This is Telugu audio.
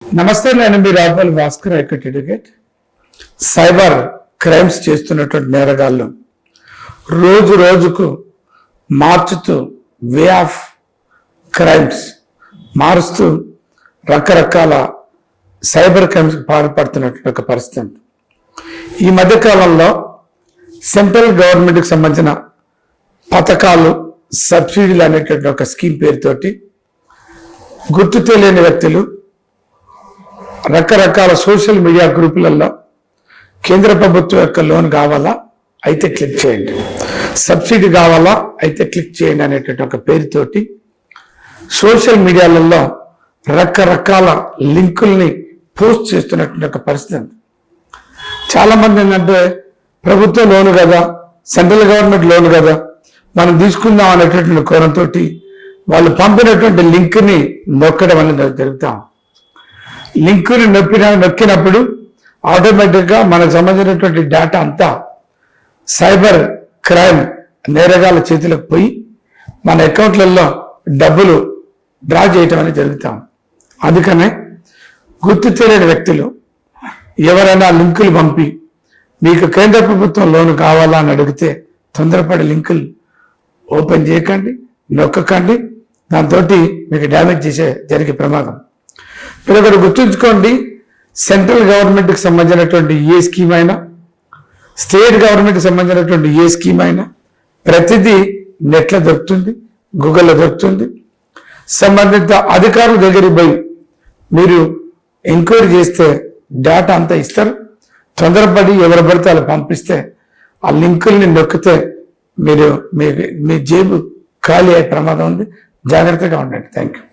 నమస్తే, నేను మీ రాఘవల్ భాస్కర్ అడ్వకేట్. సైబర్ క్రైమ్స్ చేస్తున్నటువంటి నేరగాళ్ళు రోజు రోజుకు మార్చుతూ వే ఆఫ్ క్రైమ్స్ మారుస్తూ రకరకాల సైబర్ క్రైమ్స్ పాల్పడుతున్నటువంటి ఒక పరిస్థితి. ఈ మధ్యకాలంలో సెంట్రల్ గవర్నమెంట్కి సంబంధించిన పథకాలు, సబ్సిడీలు అనేటువంటి ఒక స్కీమ్ పేరుతోటి గుర్తు తెలియని వ్యక్తులు రకరకాల సోషల్ మీడియా గ్రూపులలో కేంద్ర ప్రభుత్వం యొక్క లోన్ కావాలా అయితే క్లిక్ చేయండి, సబ్సిడీ కావాలా అయితే క్లిక్ చేయండి అనేటువంటి ఒక పేరుతోటి సోషల్ మీడియాలలో రకరకాల లింకుల్ని పోస్ట్ చేస్తున్నటువంటి ఒక పరిస్థితి. చాలా మంది ఏంటంటే ప్రభుత్వ లోను కదా, సెంట్రల్ గవర్నమెంట్ లోను కదా, మనం తీసుకుందాం అనేటటువంటి కోణంతో వాళ్ళు పంపినటువంటి లింక్ని నొక్కడం అనేది జరుగుతాం. లింకుని నొక్కినప్పుడు ఆటోమేటిక్గా మనకు సంబంధించినటువంటి డేటా అంతా సైబర్ క్రైమ్ నేరగాల చేతులకు పోయి మన అకౌంట్లలో డబ్బులు డ్రా చేయటం అనేది జరుగుతాం. అందుకనే గుర్తు తెలియని వ్యక్తులు ఎవరైనా లింకులు పంపి మీకు కేంద్ర ప్రభుత్వం లోను కావాలా అని అడిగితే తొందరపడి లింకులు ఓపెన్ చేయకండి, నొక్కకండి. దాంతో మీకు డ్యామేజ్ జరిగే ప్రమాదం. మీరు ఒకటి గుర్తుంచుకోండి, సెంట్రల్ గవర్నమెంట్కి సంబంధించినటువంటి ఏ స్కీమ్ అయినా, స్టేట్ గవర్నమెంట్కి సంబంధించినటువంటి ఏ స్కీమ్ అయినా ప్రతిదీ నెట్లో దొరుకుతుంది, గూగుల్లో దొరుకుతుంది. సంబంధిత అధికారుల దగ్గరికి పోయి మీరు ఎంక్వైరీ చేస్తే డేటా అంతా ఇస్తారు. తొందరపడి ఎవరు పడితే వాళ్ళు పంపిస్తే ఆ లింకుల్ని నొక్కితే మీరు మీ జేబు ఖాళీ అయ్యే ప్రమాదం ఉంది. జాగ్రత్తగా ఉండండి. Thank you.